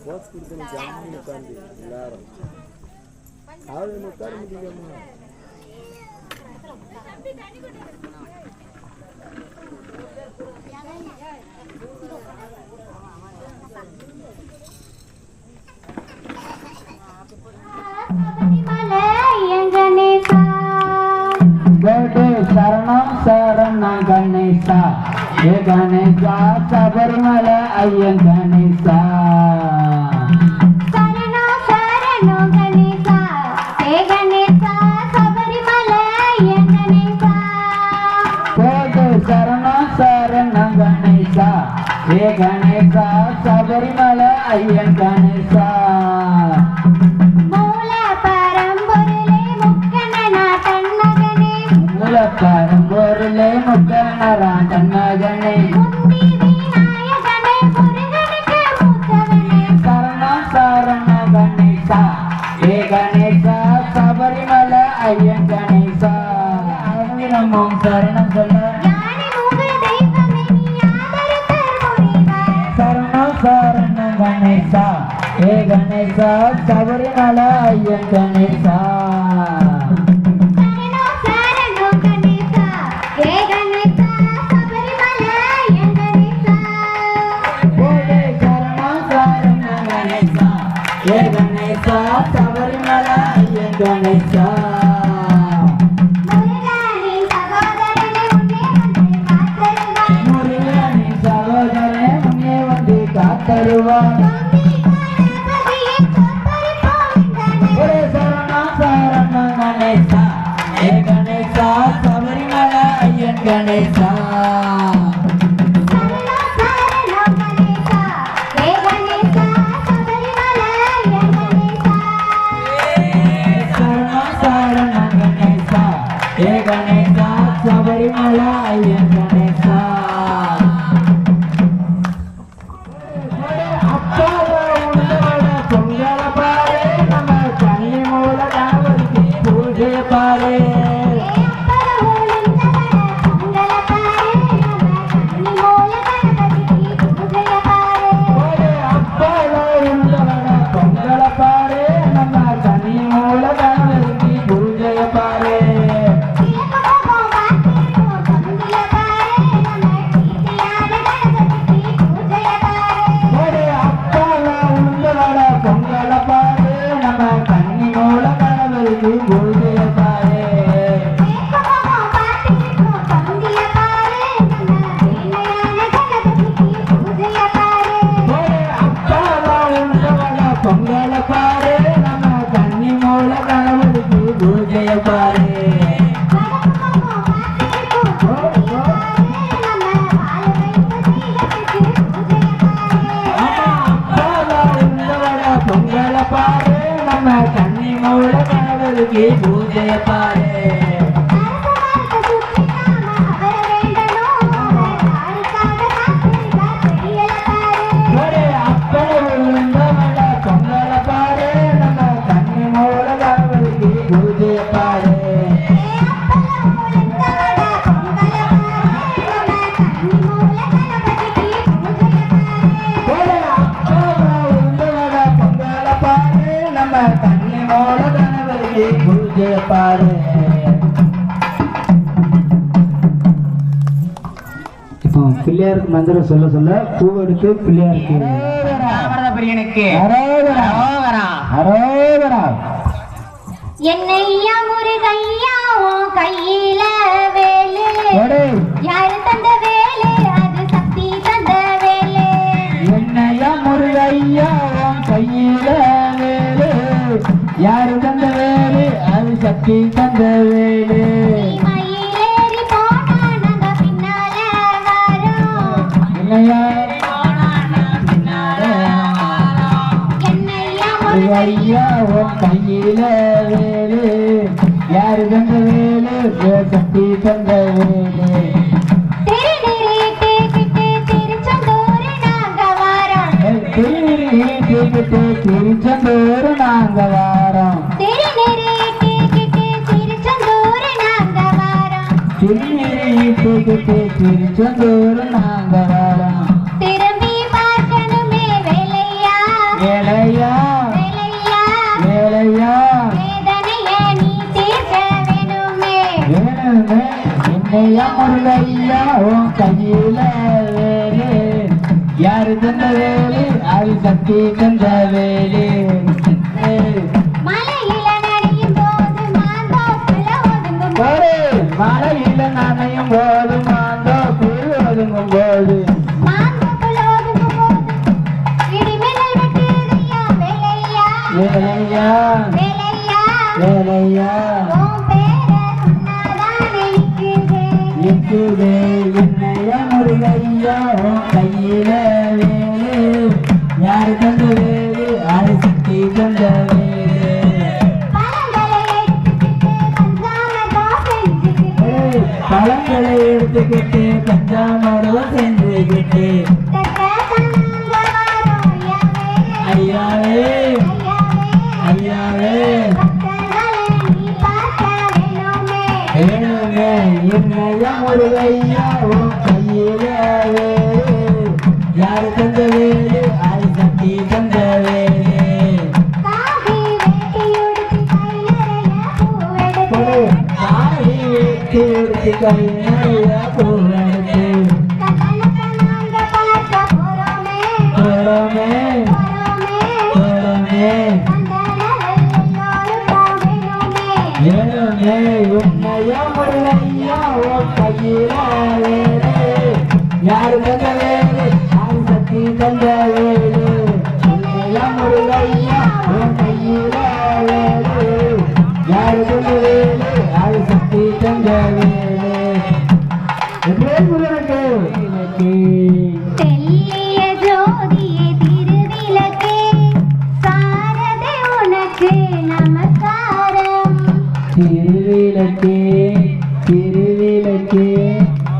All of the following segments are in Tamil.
போஸ் கொடுத்து ஜாமீன் உட்காந்து எல்லாரும் அவளை உட்கார முடியுமா? சரணம் சரணம் கணேசா ஏ கணேசா சபரிமலை ஐயன் கணேசா சரணம் சரணம் கணேசா ஏ கணேசா சபரிமலை ஐயன் கணேசா போது சரணம் சரணம் கணேசா ஏ கணேசா சபரிமலை ஐயன் கணேசா பரம்பொருளே முக்கணரா தன்னகனே சரணம் சரண கணேசா ஏ கணேசா சபரிமலை ஐயன் கணேசா ஆயிரமும் சரணம் சொல்ல சரணம் சரண கணேசா ஏ கணேசா சபரிமலை ஐயன் கணேசா சபரிமலை ஐயன் கணேசா முருகனின் சகோதரனே முன்னே வந்து காத்தருவான் ஒரே சரணம் சரணம் கணேசா ஏ கணேசா சபரிமலை ஐயன் கணேசா சபரிமலை ஐயன் கணேசா அப்பாவை உண்டவட பொங்கல பாரு நம்ம கண்ணி மூல கணவருக்கு பூஜை பாரு அப்பாவை உண்டவட பொங்கல பாரு நம்ம கண்ணி மூல கணவருக்கு பூஜை பாரு பொங்கல பாரு நம்ம கண்ணி மூல கணவருக்கு பூஜைய பாரு பொங்கல பாரு நம்ம கண்ணி மூல கணவருக்கு பூஜைய பாரு பாரு இப்போ பிள்ளையாருக்கு மந்திரம் சொல்ல சொல்ல பூவெடுத்து பிள்ளையாருக்கு என்னையா முருகையா உன் கையில வேலு யாரு தந்த வேலு அது சக்தி தந்த வேலு என்னையா முருகையா உன் கையில வேலு யாரு தந்த வேலு அது சக்தி தந்த வேலு மயிலேறி போனா நாங்க பின்னால வரோம் என்னையா ஐயா உன் கையில வேலு யாரு தந்த வேலு சக்தி தந்த வேலு திருச்செந்தூர் நாங்க வாரோம் திருச்செந்தூர் நாங்க வாரோம் திருச்செந்தூர் நாங்க வாரோம் திரும்பி பார்க்கணுமே வேலையா முருகையா உன் கையில வேலு யாரு தந்த வேலு அது சக்தி தந்த வேலு மலையில நனையும் போது மாந்தோப்புல ஒதுங்கும் போது மலையில நனையும் போது மாந்தோப்புல ஒதுங்கும் போது மாந்தோப்புல ஒதுங்கும் போது இடிமின்னல் வெட்டுதையா வேலையா வேலையா வேலையா வேலையா உன் பேரை சொன்னாதானே இருக்குது என்னைய முருகையா உன் கையில வேலு யாரு தந்த வேலு அது சக்தி தந்த வேலு பழங்களை எடுத்துக்கிட்டு பஞ்சாமரம் செஞ்சுக்கிட்டு ஐயாவே ஐயாவே வேணுமே என்னைய முருகையா உன் கையில வேலு யாரு தந்த வேலு அது சக்தி தந்த வேலு காவி வெட்டி எடுத்து கை நிறைய பூவெடுத்து போறோமே போறோமே வேணுமே என்னைய முருகையா உன் கையில வேலு யாரு தந்த வேலு அது சக்தி தந்த வேலு என்னைய முருகையா உன் கையில வேலு யாரு தந்த வேலு அது சக்தி தந்த வேலு முருகனுக்கு தெல்லிய ஜோதியே திருவிளக்கே சாரதே உனக்கு நமஸ்காரம் திருவிளக்கே திருவிளக்கே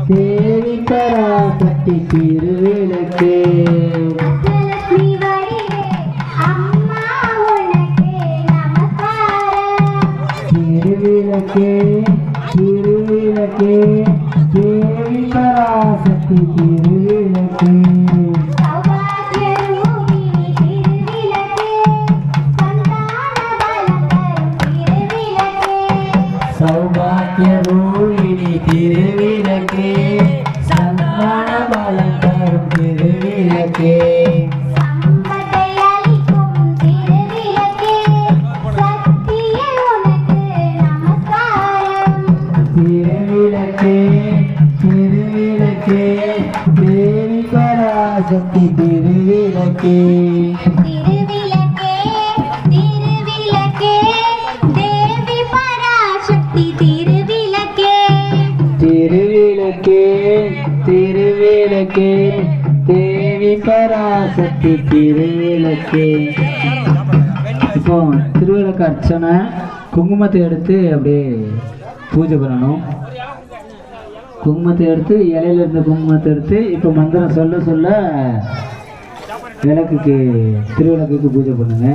தேவி பராசக்தி திருவிளக்கே அஷ்டலட்சுமி வடிவே அம்மா உனக்கு நமஸ்காரம் திருவிளக்கே திருவிளக்கே தேவி பராசக்தி திருவிளக்கே சௌபாக்கிய ரூபிணி திருவிளக்கே சந்தான பலம் தரும் திருவிளக்கே சௌபாக்கிய ரூபிணி திருவிளக்கே சந்தான பலம் தரும் திருவிளக்கே சம்பத்தை அளிக்கும் திருவிளக்கே சக்தியே உனக்கு நமஸ்காரம் திருவிளக்கே திருவிளக்கே தேவி பராசக்தி திருவிளக்கே திருவிளக்கே திருவிளக்கே தேவி பராசக்தி திருவிளக்கே திருவிளக்கே திருவிளக்கே தேவி பராசக்தி திருவிளக்கே இப்போ திருவிளக்கு அர்ச்சனை குங்குமத்தை எடுத்து அப்படியே பூஜை பண்ணணும். குங்குமத்தை எடுத்து இலையில இருந்த குங்குமத்தை எடுத்து இப்போ மந்திரம் சொல்ல சொல்ல விளக்குக்கு திருவிளக்குக்கு பூஜை பண்ணுங்க.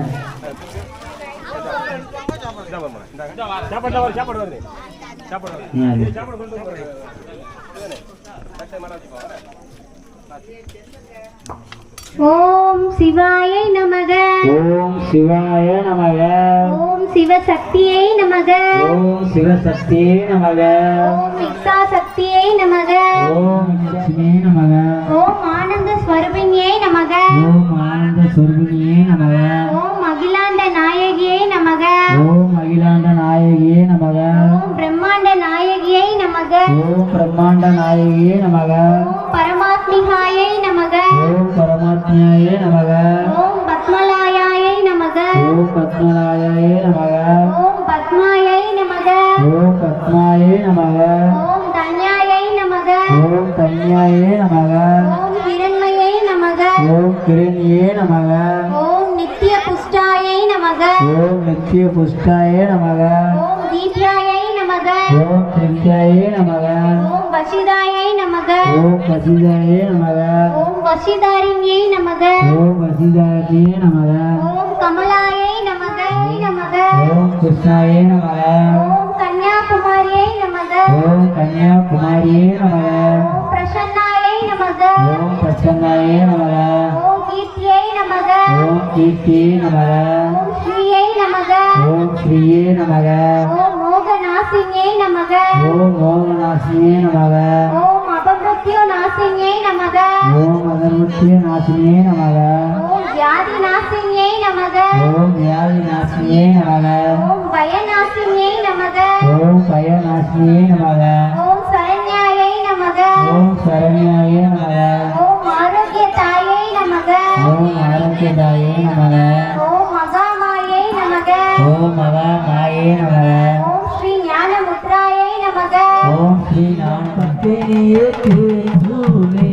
ஓம் சிவாய நமக ஓம் சிவாய நமக ஓம் சிவசக்தியை நமக ஓம் சிவசக்தியே நமக ஓம் இக்ஷா சக்தியை நமக ஓம் லட்சுமியே நமக ஓம் ஆனந்த ஸ்வரூபிணியை நமக ஓம் ஆனந்த சொர்பிணியே நமக ஓம் அகிலாண்ட நாயகியை நமக ஓம் அகிலாண்ட நாயகியே நமக ஓம் பிரம்மாண்ட நாயகியை நமக ஓம் பிரம்மாண்ட நாயகியே நமக ஓம் பரமாத்மிகாயை நமக ஓம் பரமாத்மாயே நமக ஓம் பத்மலாயாயை நமக ஓம் பத்மநாயாயே நமக ஓம் பத்மாயை நமக ஓம் பத்மாயே நமக ஓம் தன்யாயை நமக ஓம் கன்யாயே நமக ஓம் ஹிரண்மயை நமக ஓம் கிரண்யே நமக ஓம் நித்ய புஷ்டாயை நமக ஓம் நித்ய புஷ்டாயே நமக ஓம் தீப்யாயை நமக ஓம் திவ்யாயே நமக ஓம் வசிதாயை நமக ஓம் வசிதாயே நமக ஓம் வசிதாரிணியை நமக ஓம் வசிதாயே நமக ஓம் கமலாயை நமக நமக ஓம் கிருஷ்ணாயே நமக ஓம் கன்யாகுமாரியை நமக ஓம் கன்யாகுமாரியே நமக ஓம் பிரசன்னாயை நமக ஓம் பிரசன்னாயே நமக ஓம் கீர்த்தியை நமக ஓம் கீர்த்தியே நமக ஓம் ஸ்ரீயை நமக ஓம் ஸ்ரீயே நமக ஓம் மோகநாசினியை நாசின்யை நமக ஓம் மோகநாசினியே நமக ஓம் அபமிருத்யு நாசின்யை நமக ஓம் அகர்முத்திய நாசினியே நமக ஓம் வியாதி நாசின்யை நமக ஓம் வியாதி நாசினியே நமக ஓம் பயநாசின்யை நமக ஓம் பயநாசினியே நமக ஓம் சரண்யாயை நமக ஓம் சரண்யாயே நமக ஓம் ஆரோக்கிய தாயை நமக ஓம் ஆரோக்கியதாயே நமக ஓம் மகாமாயை நமக ஓம் மகாமாயே நமக ஓம் ஸ்ரீ ஞானமுத்ராயை நமக ஓம் ஸ்ரீ நாமத்தேயே கேசூலே.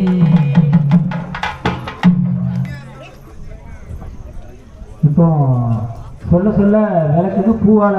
இப்போ சொல்ல சொல்ல விளக்குக்கு பூவால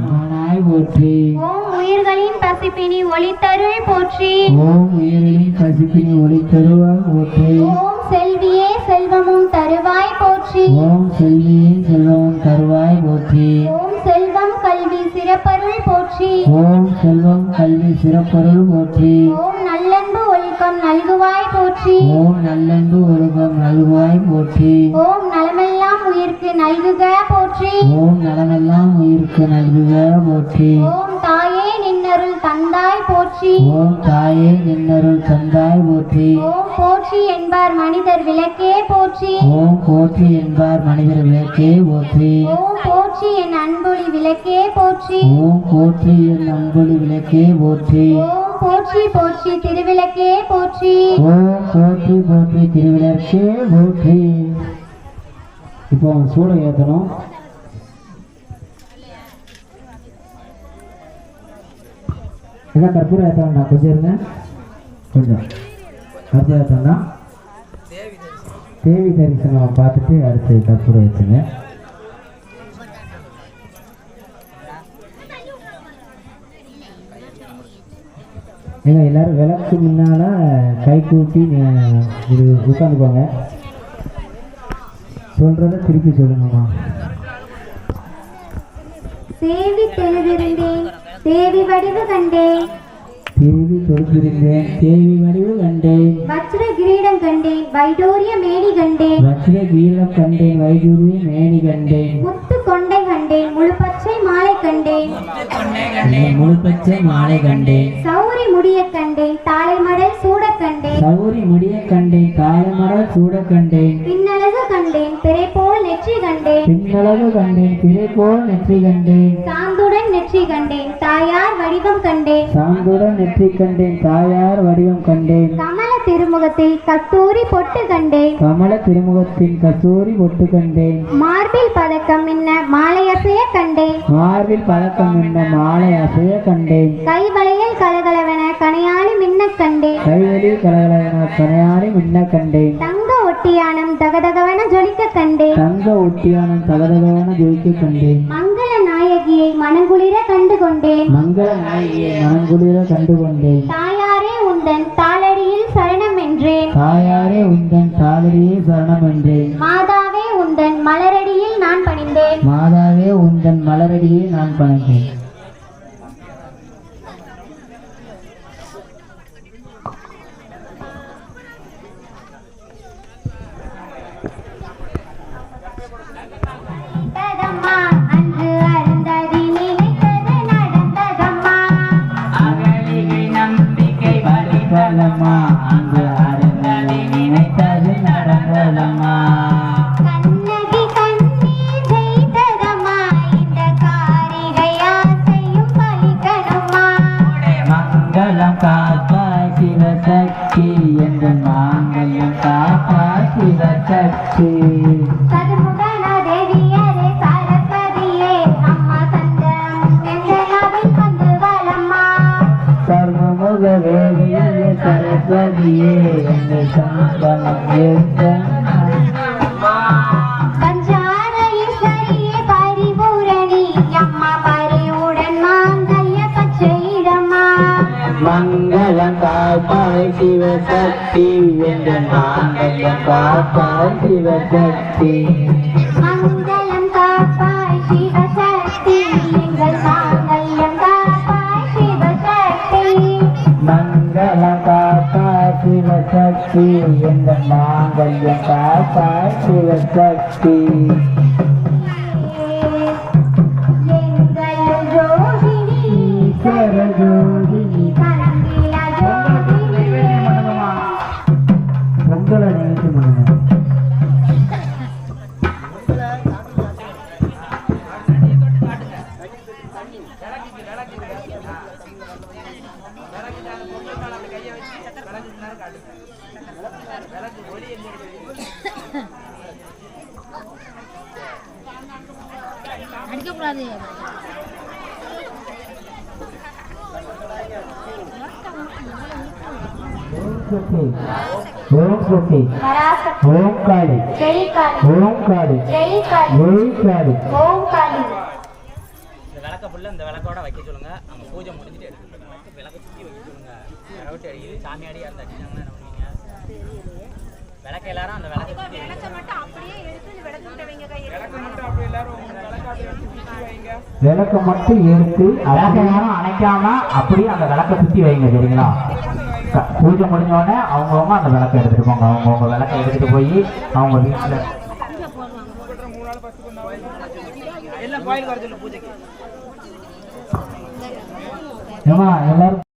நானாய் போற்றி ஓம் உயிர்களின் பசிப்பினி ஒளித்தருள் போற்றி ஓம் உயிரின் பசிப்பினி ஒளி தருவாய் போற்றி ஓம் செல்வியே செல்வமும் தருவாய் போற்றி ஓம் செல்வியின் செல்வம் தருவாய் போற்றி ஓம் செல்வம் கல்வி சிறப்பருள் போற்றி ஓம் செல்வம் கல்வி சிறப்பருள் போற்றி ஓம் நல்லன்பு ஒழுக்கம் நல்குவாய் போற்றி ஓம் நல்லன்பு ஒழுக்கம் நல்குவாய் போற்றி ஓம் நலமெல்லாம் உயிர்க்கு நல்குக போற்றி ஓம் நலமெல்லாம் உயிருக்கு நல்குக போற்றி ஓம் தாயே நின்னருள் தந்தாய் போற்றி ஓம் தாயே நின்னருள் தந்தாய் போற்றி ஓம் போற்றி என்பார் மனிதர் விளக்கே போற்றி ஓம் போற்றி என்பார் மனிதர் விளக்கே போற்றி ஓம் போற்றி என் அன்பொழி விளக்கே போற்றி ஓம் போற்றி என் அன்பொழி விளக்கே போற்றி ஓம் போற்றி போற்றி திருவிளக்கே போற்றி ஓம் போற்றி போற்றி திருவிளக்கே போற்றி. இப்போ சூளை ஏற்றணும். என்ன கற்பூரம் ஏற்ற வேண்டாம், கொஞ்சம் இருங்க, கொஞ்சம் கற்பூரம் ஏற்ற வேண்டாம். தேவி தரிசனம் பார்த்துட்டு அடுத்து கற்பூரம் ஏற்றுங்க. ஏங்க எல்லாரும் விளக்கு முன்னால கை கூட்டி இது உட்காந்துக்கோங்க. சொல்றத திருப்பி சொல்லுங்கம்மா. சேவி தெளிவிருந்தேன் தேவி வடிவு கண்டேன் தேவி தொடுத்திருந்தேன் தேவி வடிவு கண்டேன் வஜ்ர கிரீடம் கண்டேன் வைடூரிய மேனி கண்டேன் வச்சிர கீழம் கண்டேன் வைடூரிய மேனி கண்டேன் முத்து கொண்டை கண்டேன் முழு பச்சை மாலை கண்டேன் முழு பச்சை மாலை கண்டேன் சௌரி முடிய கண்டேன் தாளை மடல் சூட கண்டேன் சௌரி முடிய கண்டேன் காலமடல் சூட கண்டேன் பின்னழகு கண்டேன் பிறை போல் நெற்றி கண்டேன் பின்னழகு கண்டேன் பிறை போல் நெற்றி கண்டேன் சாந்துடன் நெற்றி கண்டேன் தாயார் வடிவம் கண்டேன் சாந்துடன் நெற்றி கண்டேன் தாயார் வடிவம் கண்டேன் கமல திருமுகத்தில் கஸ்தூரி பொட்டு கண்டேன் கமல திருமுகத்தின் கஸ்தூரி பொட்டு கண்டேன் மார்பில் பதக்கம் என்ன மாலையசைய கண்டேன் மார்பில் பதக்கம் என்ன மாலை அசைய கண்டேன் கைவளையல் கலகலவென கனையாளி மின்னக் கண்டேன் கைவெளி கலகலவென கனையாடி மின்ன கண்டேன் தங்க ஒட்டியானம் தகதகவென ஜொலிக்க கண்டேன் தங்க ஒட்டியானம் தகதகவென ஜொலிக்க கண்டேன் மங்கள நாயகியை மனங்குளிர கண்டு கொண்டேன் மங்கள நாயகியை மனங்குளிர கண்டு கொண்டேன் தாயாரே உந்தன் தாளடியில் சரணம் என்றேன் தாயாரே உந்தன் தாளடியே சரணம் என்றேன் மாதாவே உந்தன் மலரடியில் நான் பணிந்தேன் மாதாவே உந்தன் மலரடியே நான் பணிந்தேன். ததம்மா அன்று அருந்ததி நினைத்தது நடந்ததம்மா அகலிகை நம்பிக்கை வழிபலமா அங்கு அருந்ததி நினைத்தது நடந்ததம்மா கண்ணகி கண்ணீர் ஜெயித்ததம்மா இந்த காரிகை ஆசையும் பலிக்கணுமா மங்களம் காப்பாய் சிவசக்தி என்ற மாங்கல்யம் காப்பாய் சிவசக்தி சதுமுகன தேவியரே சரஸ்வதியே அம்மா சந்தனம் எங்களாவில் வந்து வளம்மா சர்வமுக வேதியே சரஸ்வதியே எங்கள் சம்பளம் பஞ்சார ஈஸ்வரியே பரிபூரணி அம்மா பரிவுடன் மாங்கல்ய பச்சையிடம்மா மங்களம் காப்பாய் சிவசக்தி என்ற மாங்கல்யம் காப்பாய் சிவசக்தி மங்களம் காப்பாய் சிவசக்தி எங்கள் மாங்கல்யம் காப்பாய் சிவசக்தி மங்களம் காப்பாய் சிவசக்தி என்ற மாங்கல்யம் காப்பாய் சிவசக்தி எங்கள் ரோகிணி அடிக்கக்கூடாது. ஓம் சக்தி பராசக்தி ஓம் காளி ஜெய் காளி ஓம் காளி ஜெய் காளி ஜெய் காளி ஓம் காளி. இந்த விளக்க ஃபுல்லாக இந்த விளக்கோட வைக்க சொல்லுங்க. நம்ம பூஜை முடிஞ்சுட்டு எடுத்துக்கலாம். விளக்க சுற்றி வைக்க சொல்லுங்க. விளக்கு அடிக்குது சாமியாடி அந்த அடிச்சாங்கன்னா என்ன பண்ணுவீங்க? விளக்க எல்லாரும் அந்த விளக்க சுற்றி மட்டும் அப்படியே எடுத்து விளக்கு வைங்க கையில. விளக்க மட்டும் எடுத்து விளக்க யாரும் அணைக்காம அப்படியே அந்த விளக்க சுத்தி வைங்க. சரிங்களா? பூஜை முடிஞ்ச உடனே அவங்கவுங்க அந்த விளக்க எடுத்துட்டு போங்க. அவங்கவுங்க விளக்க எடுத்துட்டு போய் அவங்க வீட்டுல எல்லாம் கோயிலுக்கு வர சொல்லு பூஜைக்கு. எல்லாரும்